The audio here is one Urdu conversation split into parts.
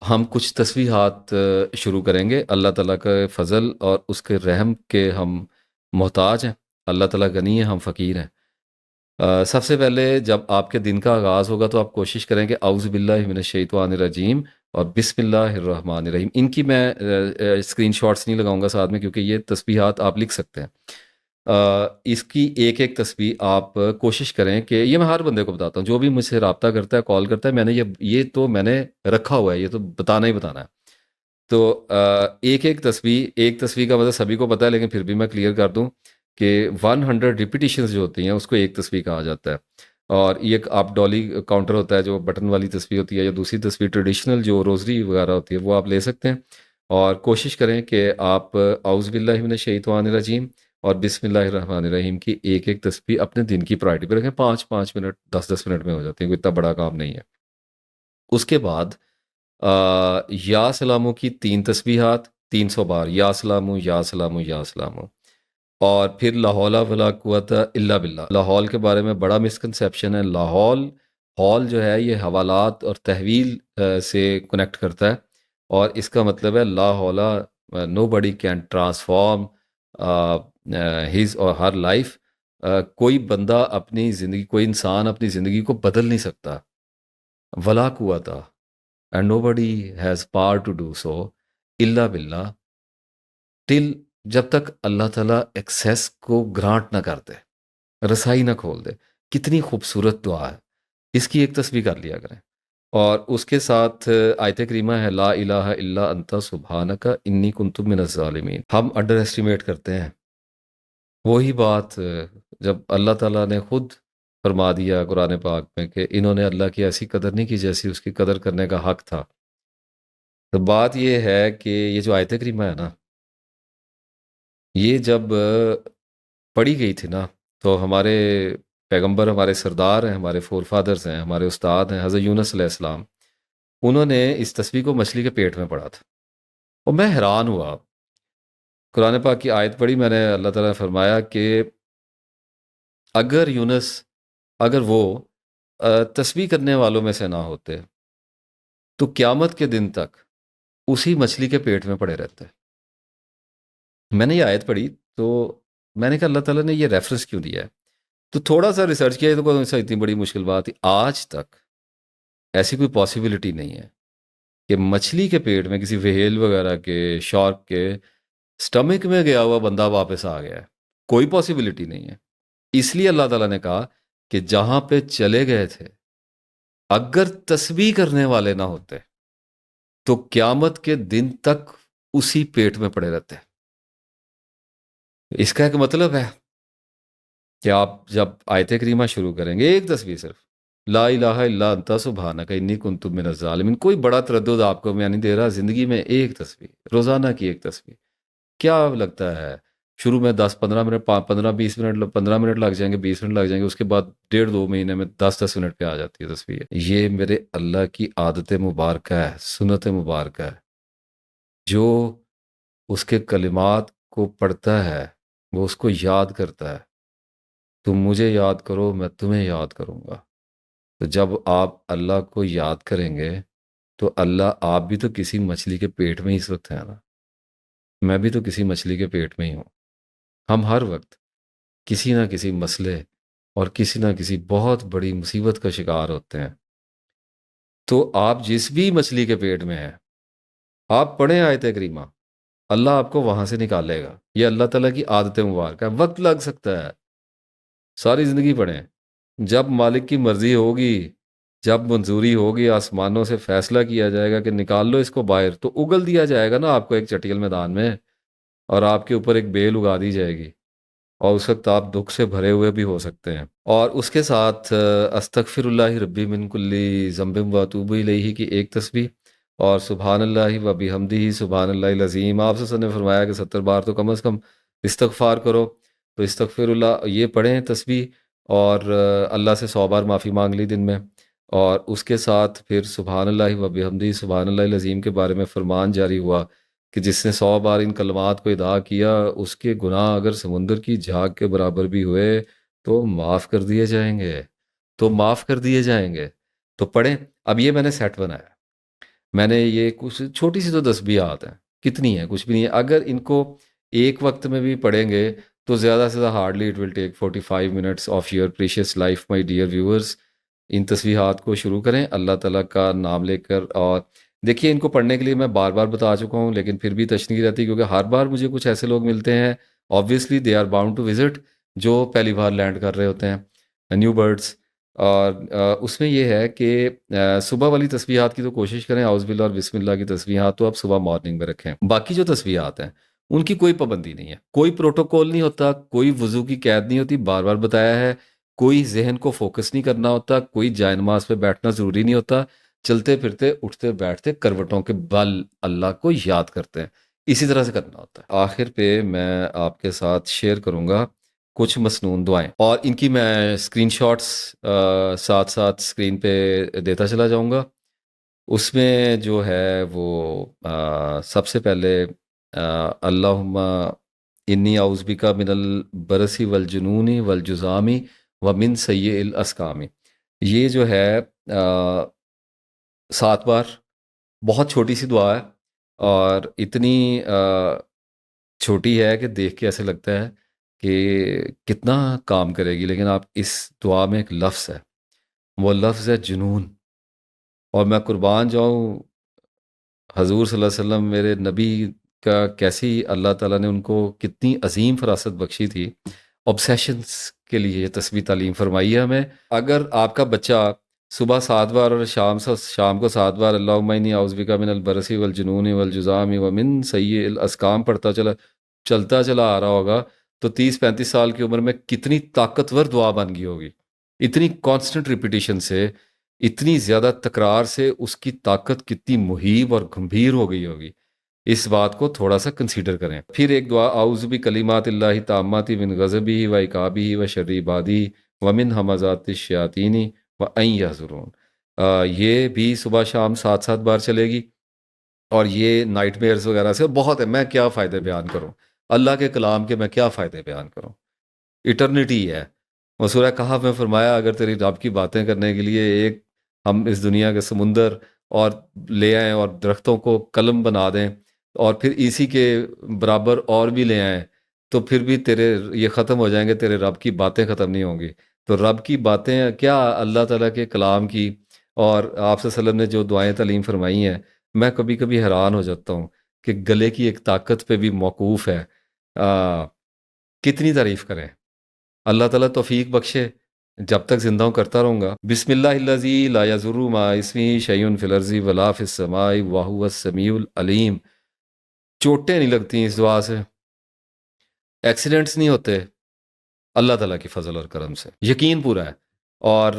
ہم کچھ تسبیحات شروع کریں گے۔ اللہ تعالیٰ کا فضل اور اس کے رحم کے ہم محتاج ہیں۔ اللہ تعالیٰ غنی ہے، ہم فقیر ہیں۔ سب سے پہلے جب آپ کے دن کا آغاز ہوگا تو آپ کوشش کریں کہ اعوذ باللہ من الشیطان الرجیم اور بسم اللہ الرحمن الرحیم، ان کی میں اسکرین شاٹس نہیں لگاؤں گا ساتھ میں، کیونکہ یہ تسبیحات آپ لکھ سکتے ہیں۔ اس کی ایک ایک تسبیح آپ کوشش کریں کہ یہ میں ہر بندے کو بتاتا ہوں، جو بھی مجھ سے رابطہ کرتا ہے، کال کرتا ہے، میں نے یہ تو میں نے رکھا ہوا ہے، یہ تو بتانا ہی بتانا ہے۔ تو ایک تصویر کا مطلب سبھی کو پتا ہے، لیکن پھر بھی میں کلیئر کر دوں کہ 100 ریپیٹیشنز جو ہوتی ہیں اس کو ایک تصویر کہا جاتا ہے۔ اور یہ ایک آپ ڈالی کاؤنٹر ہوتا ہے جو بٹن والی تصویر ہوتی ہے، یا دوسری تصویر ٹریڈیشنل جو روزری وغیرہ ہوتی ہے وہ آپ لے سکتے ہیں۔ اور کوشش کریں کہ آپ اعوذ باللہ من الشیطان الرجیم اور بسم اللہ الرحمن الرحیم کی ایک ایک تصویر اپنے دن کی پرائرٹی پہ رکھیں۔ 5 5 منٹ 10 10 منٹ میں ہو جاتی ہے، کوئی اتنا بڑا کام نہیں ہے۔ اس کے بعد یا سلامو کی 3 تسبیحات 300 بار، یا سلامو یا سلامو یا سلامو۔ اور پھر لا حول ولا قوت الا باللہ۔ لاحول کے بارے میں بڑا مسکنسیپشن ہے۔ ہال جو ہے یہ حوالات اور تحویل سے کنیکٹ کرتا ہے، اور اس کا مطلب ہے لا حول، nobody can transform his or her life. کوئی بندہ اپنی زندگی، کوئی انسان اپنی زندگی کو بدل نہیں سکتا، ولا قوت، and nobody has power to do so الا باللہ، ٹل جب تک اللہ تعالیٰ ایکسیس کو گرانٹ نہ کر دے، رسائی نہ کھول دے۔ کتنی خوبصورت دعا ہے، اس کی ایک تسبیح کر لیا کریں۔ اور اس کے ساتھ آیت کریمہ ہے لا الہ الا انت سبحانک انی کنت من الظالمین۔ ہم انڈر ایسٹیمیٹ کرتے ہیں وہی بات جب اللہ تعالیٰ نے خود فرما دیا قرآن پاک میں کہ انہوں نے اللہ کی ایسی قدر نہیں کی جیسی اس کی قدر کرنے کا حق تھا۔ تو بات یہ ہے کہ یہ جو آیت کریمہ ہے نا، یہ جب پڑھی گئی تھی نا، تو ہمارے پیغمبر، ہمارے سردار ہیں، ہمارے فور فادرز ہیں، ہمارے استاد ہیں حضرت یونس علیہ السلام، انہوں نے اس تصویر کو مچھلی کے پیٹ میں پڑھا تھا، اور میں حیران ہوا۔ قرآن پاک کی آیت پڑھی میں نے، اللہ تعالیٰ نے فرمایا کہ اگر وہ تسبیح کرنے والوں میں سے نہ ہوتے تو قیامت کے دن تک اسی مچھلی کے پیٹ میں پڑے رہتے۔ میں نے یہ آیت پڑھی تو میں نے کہا اللہ تعالیٰ نے یہ ریفرنس کیوں دیا ہے؟ تو تھوڑا سا ریسرچ کیا، تو اتنی بڑی مشکل بات تھی، آج تک ایسی کوئی پاسبلٹی نہیں ہے کہ مچھلی کے پیٹ میں کسی وہیل وغیرہ کے، شارک کے سٹمک میں گیا ہوا بندہ واپس آ گیا ہے۔ کوئی پاسبلٹی نہیں ہے۔ اس لیے اللہ تعالیٰ نے کہا کہ جہاں پہ چلے گئے تھے اگر تسبیح کرنے والے نہ ہوتے تو قیامت کے دن تک اسی پیٹ میں پڑے رہتے۔ اس کا ایک مطلب ہے کہ آپ جب آیت کریمہ شروع کریں گے، ایک تسبیح صرف لا الہ الا انت سبحانک انی کنت من الظالمین، کوئی بڑا تردد آپ کو میں نہیں دے رہا، زندگی میں ایک تسبیح، روزانہ کی ایک تسبیح۔ کیا لگتا ہے شروع میں 10 15 منٹ، 15 20 منٹ، 15 منٹ لگ جائیں گے، 20 منٹ لگ جائیں گے، اس کے بعد 1.5 2 مہینے میں 10 10 منٹ پہ آ جاتی ہے تصویر۔ یہ میرے اللہ کی عادت مبارکہ ہے، سنت مبارکہ ہے۔ جو اس کے کلمات کو پڑھتا ہے وہ اس کو یاد کرتا ہے۔ تم مجھے یاد کرو، میں تمہیں یاد کروں گا۔ تو جب آپ اللہ کو یاد کریں گے تو اللہ، آپ بھی تو کسی مچھلی کے پیٹ میں ہی اس وقت ہیں نا، میں بھی تو کسی مچھلی کے پیٹ میں ہی ہوں۔ ہم ہر وقت کسی نہ کسی مسئلے اور کسی نہ کسی بہت بڑی مصیبت کا شکار ہوتے ہیں۔ تو آپ جس بھی مچھلی کے پیٹ میں ہیں، آپ پڑھیں آیت کریمہ، اللہ آپ کو وہاں سے نکالے گا۔ یہ اللہ تعالیٰ کی عادت مبارک ہے۔ وقت لگ سکتا ہے، ساری زندگی پڑھیں، جب مالک کی مرضی ہوگی، جب منظوری ہوگی، آسمانوں سے فیصلہ کیا جائے گا کہ نکال لو اس کو باہر، تو اگل دیا جائے گا نا آپ کو ایک چٹیل میدان میں، اور آپ کے اوپر ایک بیل اگا دی جائے گی، اور اس وقت آپ دکھ سے بھرے ہوئے بھی ہو سکتے ہیں۔ اور اس کے ساتھ استغفر اللہ ربی من کلی ذنب و اتوب الیہ کی ایک تسبیح، اور سبحان اللہ و بحمدہ سبحان اللہ العظیم۔ آپ سے نے فرمایا کہ 70 بار تو کم از کم استغفار کرو، تو استغفر اللہ یہ پڑھیں تسبیح، اور اللہ سے 100 بار معافی مانگ لی دن میں۔ اور اس کے ساتھ پھر سبحان اللہ و بحمدہ سبحان اللہ العظیم کے بارے میں فرمان جاری ہوا کہ جس نے 100 بار ان کلمات کو ادا کیا، اس کے گناہ اگر سمندر کی جھاگ کے برابر بھی ہوئے تو معاف کر دیے جائیں گے، تو معاف کر دیے جائیں گے۔ تو پڑھیں۔ اب یہ میں نے سیٹ بنایا، میں نے یہ کچھ چھوٹی سی تو تسبیحات ہیں، کتنی ہیں، کچھ بھی نہیں ہے. اگر ان کو ایک وقت میں بھی پڑھیں گے تو زیادہ سے زیادہ hardly it will take 45 minutes of your precious life my dear viewers. ان تسبیحات کو شروع کریں اللہ تعالیٰ کا نام لے کر. اور دیکھیے ان کو پڑھنے کے لیے میں بار بار بتا چکا ہوں لیکن پھر بھی تشنیع رہتی ہے کیونکہ ہر بار مجھے کچھ ایسے لوگ ملتے ہیں obviously they are bound to visit جو پہلی بار لینڈ کر رہے ہوتے ہیں نیو برڈس. اور اس میں یہ ہے کہ صبح والی تسبیحات کی تو کوشش کریں، اعوذ باللہ اور بسم اللہ کی تسبیحات تو آپ صبح مارننگ میں رکھیں. باقی جو تسبیحات ہیں ان کی کوئی پابندی نہیں ہے، کوئی پروٹوکول نہیں ہوتا، کوئی وضو کی قید نہیں ہوتی، بار بار بتایا ہے. کوئی ذہن کو فوکس نہیں کرنا ہوتا، کوئی جائے نماز پہ بیٹھنا ضروری نہیں ہوتا. چلتے پھرتے اٹھتے بیٹھتے کروٹوں کے بل اللہ کو یاد کرتے ہیں، اسی طرح سے کرنا ہوتا ہے. آخر پہ میں آپ کے ساتھ شیئر کروں گا کچھ مسنون دعائیں، اور ان کی میں اسکرین شاٹس ساتھ ساتھ اسکرین پہ دیتا چلا جاؤں گا. اس میں جو ہے وہ سب سے پہلے اللہم انی اعوذ بک من البرص والجنون والجذام ومن سیئ الاسقام. یہ جو ہے 7 بار، بہت چھوٹی سی دعا ہے اور اتنی چھوٹی ہے کہ دیکھ کے ایسے لگتا ہے کہ کتنا کام کرے گی، لیکن آپ اس دعا میں ایک لفظ ہے، وہ لفظ ہے جنون. اور میں قربان جاؤں حضور صلی اللہ علیہ وسلم میرے نبی کا، کیسی اللہ تعالیٰ نے ان کو کتنی عظیم فراست بخشی تھی. obsessions کے لیے یہ تسبیح تعلیم فرمائی ہے ہمیں. اگر آپ کا بچہ صبح 7 بار اور شام کو 7 بار اللہم انی اعوذ بک من البرص والجنون والجذام ومن سیئ الاسقام پڑھتا چلتا چلا آ رہا ہوگا تو 30-35 سال کی عمر میں کتنی طاقتور دعا بن گئی ہوگی. اتنی کانسٹنٹ ریپیٹیشن سے، اتنی زیادہ تکرار سے اس کی طاقت کتنی مہیب اور گمبھیر ہو گئی ہوگی. اس بات کو تھوڑا سا کنسیڈر کریں. پھر ایک دعا اعوذ بکلمات اللہ التامات من غضبہ و عقابہ و شر عبادہ ومن ہمزات الشیاطین وان یحضرون. یہ بھی صبح شام 7 بار چلے گی. اور یہ نائٹ میئرز وغیرہ سے بہت ہے، میں کیا فائدے بیان کروں، اللہ کے کلام کے میں کیا فائدے بیان کروں. ایٹرنیٹی ہے. وہ سورہ کہف میں فرمایا اگر تیری رب کی باتیں کرنے کے لیے ایک ہم اس دنیا کے سمندر اور لے آئیں اور درختوں کو قلم بنا دیں اور پھر اسی کے برابر اور بھی لے آئیں تو پھر بھی تیرے یہ ختم ہو جائیں گے، تیرے رب کی باتیں ختم نہیں ہوں گی. تو رب کی باتیں کیا، اللہ تعالیٰ کے کلام کی اور آپ صلی اللہ علیہ وسلم نے جو دعائیں تعلیم فرمائی ہیں، میں کبھی کبھی حیران ہو جاتا ہوں کہ گلے کی ایک طاقت پہ بھی موقوف ہے. کتنی تعریف کریں. اللہ تعالیٰ توفیق بخشے، جب تک زندہ ہوں کرتا رہوں گا. بسم اللہ الذی لا یضر مع اسمہ شیء فی الارض ولا فی السماء وہو السمیع العلیم. چوٹیں نہیں لگتی اس دعا سے، ایکسیڈنٹس نہیں ہوتے، اللہ تعالیٰ کی فضل اور کرم سے یقین پورا ہے. اور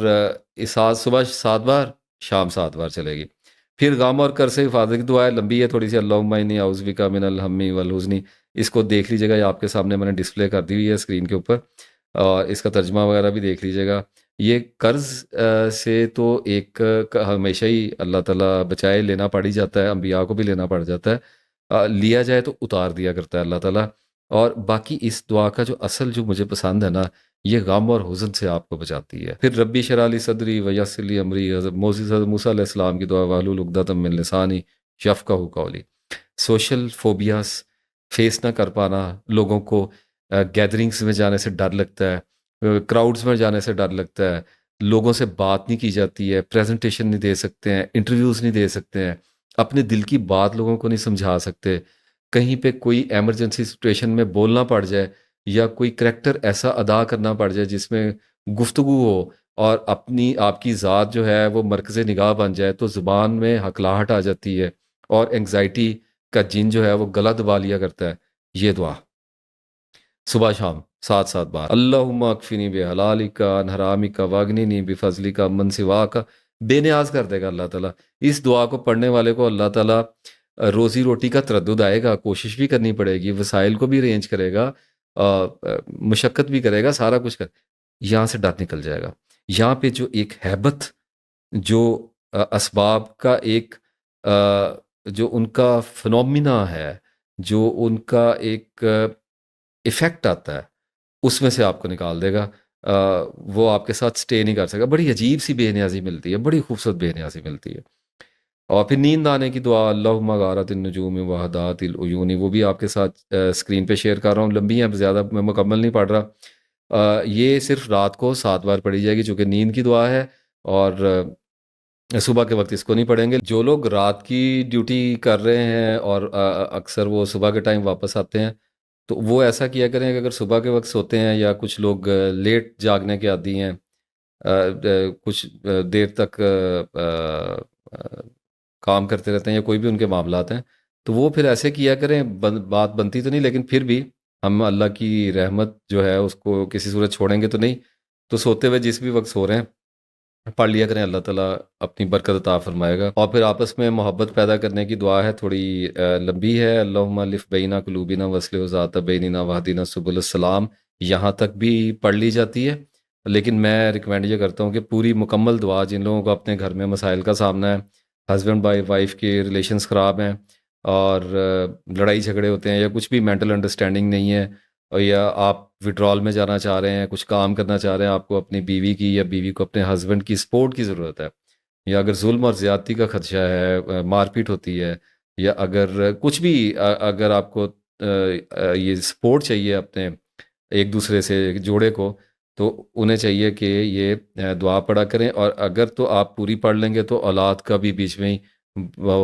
اس صبح 7 بار، شام 7 بار چلے گی. پھر غم اور کر سے حفاظت کی دعا ہے، لمبی ہے تھوڑی سی، اللہم انی اعوذ بک من الہم والحزن. اس کو دیکھ لیجیے گا، یہ آپ کے سامنے میں نے ڈسپلے کر دی ہوئی ہے اسکرین کے اوپر، اور اس کا ترجمہ وغیرہ بھی دیکھ لیجیے گا. یہ قرض سے تو ایک ہمیشہ ہی اللہ تعالیٰ بچائے، لینا پڑ ہی جاتا ہے، انبیاء کو بھی لینا پڑ جاتا ہے، لیا جائے تو اتار دیا کرتا ہے اللہ تعالیٰ. اور باقی اس دعا کا جو اصل جو مجھے پسند ہے نا، یہ غم اور حزن سے آپ کو بچاتی ہے. پھر ربی شرح لی صدری ویسر لی امری، حضرت موسیٰ علیہ السلام کی دعا واحلل عقدۃ من لسانی یفقہوا قولی. سوشل فوبیاز فیس نہ کر پانا، لوگوں کو گیدرنگز میں جانے سے ڈر لگتا ہے، کراؤڈز میں جانے سے ڈر لگتا ہے، لوگوں سے بات نہیں کی جاتی ہے، پریزنٹیشن نہیں دے سکتے ہیں، انٹرویوز نہیں دے سکتے ہیں، اپنے دل کی بات لوگوں کو نہیں سمجھا سکتے. کہیں پہ کوئی ایمرجنسی سچویشن میں بولنا پڑ جائے یا کوئی کریکٹر ایسا ادا کرنا پڑ جائے جس میں گفتگو ہو اور آپ کی ذات جو ہے وہ مرکز نگاہ بن جائے تو زبان میں ہکلاہٹ آ جاتی ہے اور انگزائٹی کا جن جو ہے وہ گلا دبا لیا کرتا ہے. یہ دعا صبح شام 7 بار. اللہم اکفنی بحلالک عن حرامک واغننی بفضلک عمن سواک. بے نیاز کر دے گا اللہ تعالیٰ. اس دعا کو پڑھنے والے کو اللہ تعالیٰ روزی روٹی کا تردد آئے گا، کوشش بھی کرنی پڑے گی، وسائل کو بھی ارینج کرے گا، مشقت بھی کرے گا، سارا کچھ یہاں سے ڈر نکل جائے گا. یہاں پہ جو ایک ہیبت، جو اسباب کا ایک جو ان کا فنومینا ہے، جو ان کا ایک ایفیکٹ آتا ہے، اس میں سے آپ کو نکال دے گا. وہ آپ کے ساتھ سٹے نہیں کر سکا. بڑی عجیب سی بے نیازی ملتی ہے، بڑی خوبصورت بے نیازی ملتی ہے. اور پھر نیند آنے کی دعا، اللہم غارت النجوم وحدات العیون، وہ بھی آپ کے ساتھ اسکرین پہ شیئر کر رہا ہوں، لمبی ہیں زیادہ، میں مکمل نہیں پڑھ رہا۔ یہ صرف رات کو 7 بار پڑھی جائے گی چونکہ نیند کی دعا ہے، اور صبح کے وقت اس کو نہیں پڑھیں گے۔ جو لوگ رات کی ڈیوٹی کر رہے ہیں اور اکثر وہ صبح کے ٹائم واپس آتے ہیں، تو وہ ایسا کیا کریں کہ اگر صبح کے وقت سوتے ہیں، یا کچھ لوگ لیٹ جاگنے کے عادی ہیں، کچھ دیر تک کام کرتے رہتے ہیں، یا کوئی بھی ان کے معاملات ہیں، تو وہ پھر ایسے کیا کریں، بات بنتی تو نہیں لیکن پھر بھی ہم اللہ کی رحمت جو ہے اس کو کسی صورت چھوڑیں گے تو نہیں، تو سوتے ہوئے جس بھی وقت سو رہے ہیں پڑھ لیا کریں، اللہ تعالیٰ اپنی برکت عطا فرمائے گا۔ اور پھر آپس میں محبت پیدا کرنے کی دعا ہے، تھوڑی لمبی ہے، اللہم الف بینا قلوبنا وصل ذات بیننا وحدنا سبل السلام، یہاں تک بھی پڑھ لی جاتی ہے، لیکن میں ریکمینڈ یہ کرتا ہوں کہ پوری مکمل دعا، جن لوگوں کو اپنے گھر میں مسائل کا سامنا ہے، ہسبینڈ بائی وائف کے ریلیشنز خراب ہیں، اور لڑائی جھگڑے ہوتے ہیں، یا کچھ بھی مینٹل انڈرسٹینڈنگ نہیں ہے، اور یا آپ وڈرال میں جانا چاہ رہے ہیں، کچھ کام کرنا چاہ رہے ہیں، آپ کو اپنی بیوی کی یا بیوی کو اپنے ہسبینڈ کی سپورٹ کی ضرورت ہے، یا اگر ظلم اور زیادتی کا خدشہ ہے، مار پیٹ ہوتی ہے، یا اگر کچھ بھی اگر آپ کو یہ سپورٹ چاہیے اپنے ایک دوسرے سے جوڑے کو، تو انہیں چاہیے کہ یہ دعا پڑھا کریں، اور اگر تو آپ پوری پڑھ لیں گے تو اولاد کا بھی بیچ میں ہی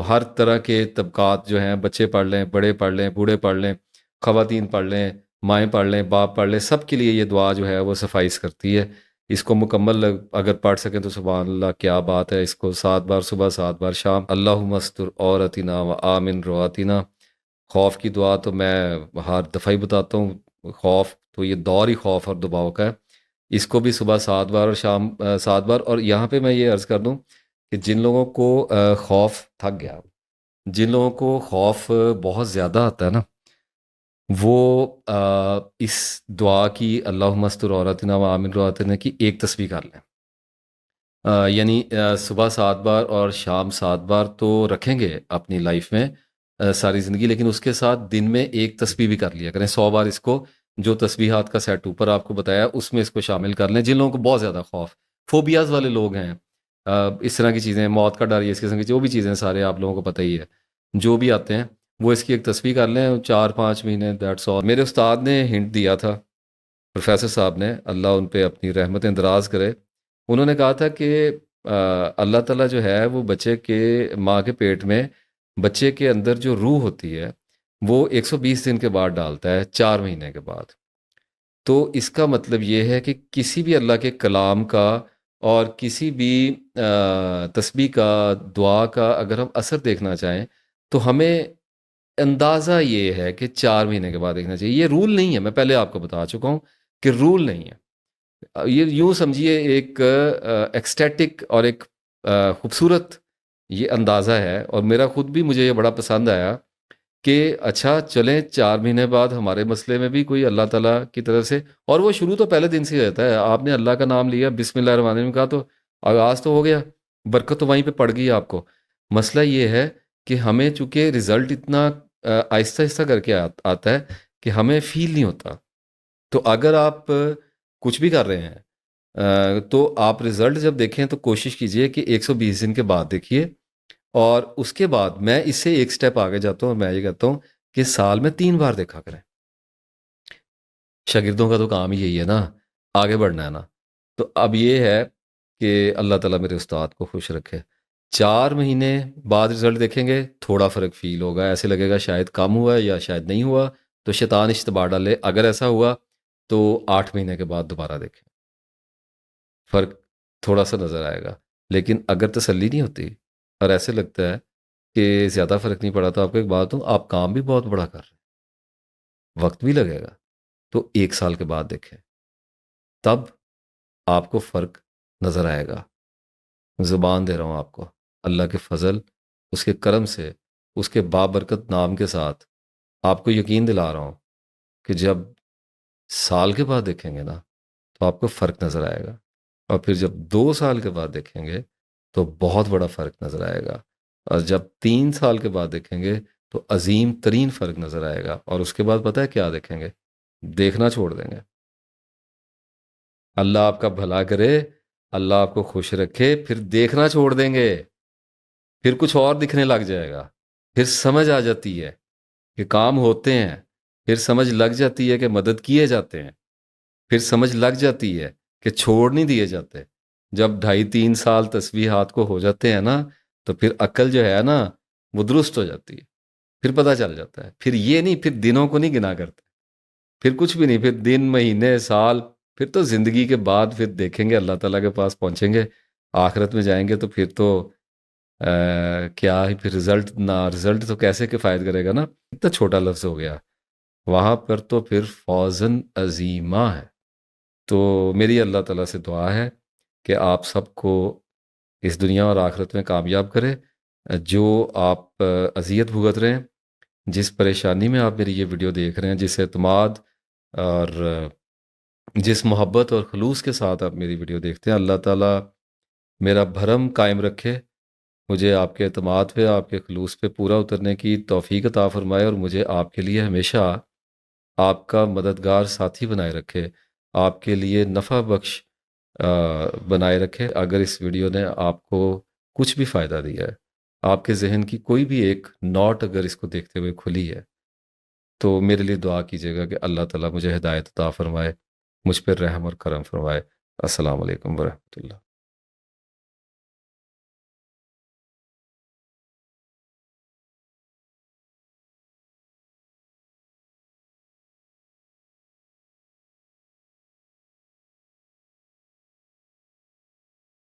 ہر طرح کے طبقات جو ہیں، بچے پڑھ لیں، بڑے پڑھ لیں، بوڑھے پڑھ لیں، خواتین پڑھ لیں، مائیں پڑھ لیں، باپ پڑھ لیں، سب کے لیے یہ دعا جو ہے وہ سفائس کرتی ہے۔ اس کو مکمل اگر پڑھ سکیں تو سبحان اللہ، کیا بات ہے۔ اس کو 7 بار صبح، 7 بار شام، اللہم استر عورتنا و آمن رواتنا۔ خوف کی دعا تو میں ہر دفعہ ہی بتاتا ہوں، خوف تو یہ دور ہی خوف اور دباؤ کا ہے، اس کو بھی صبح 7 بار اور شام 7 بار۔ اور یہاں پہ میں یہ عرض کر دوں کہ جن لوگوں کو خوف تھک گیا، جن لوگوں کو خوف بہت زیادہ آتا ہے نا، وہ اس دعا کی، اللہم استر عورتنا و آمن رواتنا کی ایک تسبیح کر لیں، یعنی صبح 7 بار اور شام 7 بار تو رکھیں گے اپنی لائف میں ساری زندگی، لیکن اس کے ساتھ دن میں ایک تسبیح بھی کر لیا کریں، 100 بار اس کو، جو تسبیحات کا سیٹ اوپر آپ کو بتایا اس میں اس کو شامل کر لیں۔ جن لوگوں کو بہت زیادہ خوف، فوبیاز والے لوگ ہیں، اس طرح کی چیزیں، موت کا ڈر، یہ اس قسم کی جو بھی چیزیں سارے آپ لوگوں کو پتہ ہی ہے، جو بھی آتے ہیں وہ اس کی ایک تسبیح کر لیں، 4-5 مہینے، دیٹس آل۔ میرے استاد نے ہنٹ دیا تھا، پروفیسر صاحب نے، اللہ ان پہ اپنی رحمتیں دراز کرے، انہوں نے کہا تھا کہ اللہ تعالیٰ جو ہے وہ بچے کے، ماں کے پیٹ میں بچے کے اندر جو روح ہوتی ہے وہ 120 دن کے بعد ڈالتا ہے، 4 مہینے کے بعد۔ تو اس کا مطلب یہ ہے کہ کسی بھی اللہ کے کلام کا اور کسی بھی تسبیح کا، دعا کا اگر ہم اثر دیکھنا چاہیں تو ہمیں اندازہ یہ ہے کہ 4 مہینے کے بعد دیکھنا چاہیے۔ یہ رول نہیں ہے، میں پہلے آپ کو بتا چکا ہوں کہ رول نہیں ہے، یہ یوں سمجھیے ایک ایکسٹیٹک اور ایک خوبصورت یہ اندازہ ہے، اور میرا خود بھی مجھے یہ بڑا پسند آیا کہ اچھا چلیں 4 مہینے بعد ہمارے مسئلے میں بھی کوئی اللہ تعالیٰ کی طرف سے، اور وہ شروع تو پہلے دن سے ہی رہتا ہے، آپ نے اللہ کا نام لیا، بسم اللہ الرحمن الرحیم کہا تو آغاز تو ہو گیا، برکت تو وہیں پہ پڑ گئی آپ کو۔ مسئلہ یہ ہے کہ ہمیں چونکہ رزلٹ اتنا آہستہ آہستہ کر کے آتا ہے کہ ہمیں فیل نہیں ہوتا، تو اگر آپ کچھ بھی کر رہے ہیں تو آپ رزلٹ جب دیکھیں تو کوشش کیجئے کہ 120 دن کے بعد دیکھیے، اور اس کے بعد میں اس سے ایک سٹیپ آگے جاتا ہوں، میں یہ کہتا ہوں کہ سال میں 3 بار دیکھا کریں۔ شاگردوں کا تو کام ہی یہی ہے نا، آگے بڑھنا ہے نا، تو اب یہ ہے کہ اللہ تعالیٰ میرے استاد کو خوش رکھے، 4 مہینے بعد رزلٹ دیکھیں گے، تھوڑا فرق فیل ہوگا، ایسے لگے گا شاید کم ہوا ہے یا شاید نہیں ہوا، تو شیطان اشتباہ ڈالے، اگر ایسا ہوا تو 8 مہینے کے بعد دوبارہ دیکھیں، فرق تھوڑا سا نظر آئے گا۔ لیکن اگر تسلی نہیں ہوتی اور ایسے لگتا ہے کہ زیادہ فرق نہیں پڑا، تو آپ کو ایک بات ہوں، آپ کام بھی بہت بڑا کر رہے ہیں، وقت بھی لگے گا، تو 1 سال کے بعد دیکھیں، تب آپ کو فرق نظر آئے گا۔ زبان دے رہا ہوں آپ کو، اللہ کے فضل، اس کے کرم سے، اس کے بابرکت نام کے ساتھ آپ کو یقین دلا رہا ہوں کہ جب سال کے بعد دیکھیں گے نا تو آپ کو فرق نظر آئے گا، اور پھر جب 2 سال کے بعد دیکھیں گے تو بہت بڑا فرق نظر آئے گا، اور جب 3 سال کے بعد دیکھیں گے تو عظیم ترین فرق نظر آئے گا، اور اس کے بعد پتہ ہے کیا دیکھیں گے؟ دیکھنا چھوڑ دیں گے۔ اللہ آپ کا بھلا کرے، اللہ آپ کو خوش رکھے، پھر دیکھنا چھوڑ دیں گے، پھر کچھ اور دکھنے لگ جائے گا، پھر سمجھ آ جاتی ہے کہ کام ہوتے ہیں، پھر سمجھ لگ جاتی ہے کہ مدد کیے جاتے ہیں، پھر سمجھ لگ جاتی ہے کہ چھوڑ نہیں دیے جاتے۔ جب 2.5-3 سال تسبیح ہاتھ کو ہو جاتے ہیں نا، تو پھر عقل جو ہے نا وہ درست ہو جاتی ہے، پھر پتہ چل جاتا ہے، پھر یہ نہیں، پھر دنوں کو نہیں گنا کرتے، پھر کچھ بھی نہیں، پھر دن، مہینے، سال، پھر تو زندگی کے بعد پھر دیکھیں گے، اللہ تعالیٰ کے پاس پہنچیں گے، آخرت میں جائیں گے تو پھر تو کیا ہی پھر رزلٹ، نہ رزلٹ تو کیسے کفایت کرے گا نا، اتنا چھوٹا لفظ ہو گیا وہاں پر، تو پھر فوزن عظیمہ ہے۔ تو میری اللہ تعالیٰ سے دعا ہے کہ آپ سب کو اس دنیا اور آخرت میں کامیاب کرے۔ جو آپ اذیت بھگت رہے ہیں، جس پریشانی میں آپ میری یہ ویڈیو دیکھ رہے ہیں، جس اعتماد اور جس محبت اور خلوص کے ساتھ آپ میری ویڈیو دیکھتے ہیں، اللہ تعالیٰ میرا بھرم قائم رکھے، مجھے آپ کے اعتماد پہ، آپ کے خلوص پہ پورا اترنے کی توفیق عطا فرمائے، اور مجھے آپ کے لیے ہمیشہ آپ کا مددگار ساتھی بنائے رکھے، آپ کے لیے نفع بخش بنائے رکھے۔ اگر اس ویڈیو نے آپ کو کچھ بھی فائدہ دیا ہے، آپ کے ذہن کی کوئی بھی ایک نوٹ اگر اس کو دیکھتے ہوئے کھلی ہے، تو میرے لیے دعا کیجیے گا کہ اللہ تعالیٰ مجھے ہدایت عطا فرمائے، مجھ پر رحم اور کرم فرمائے۔ السلام علیکم ورحمۃ اللہ۔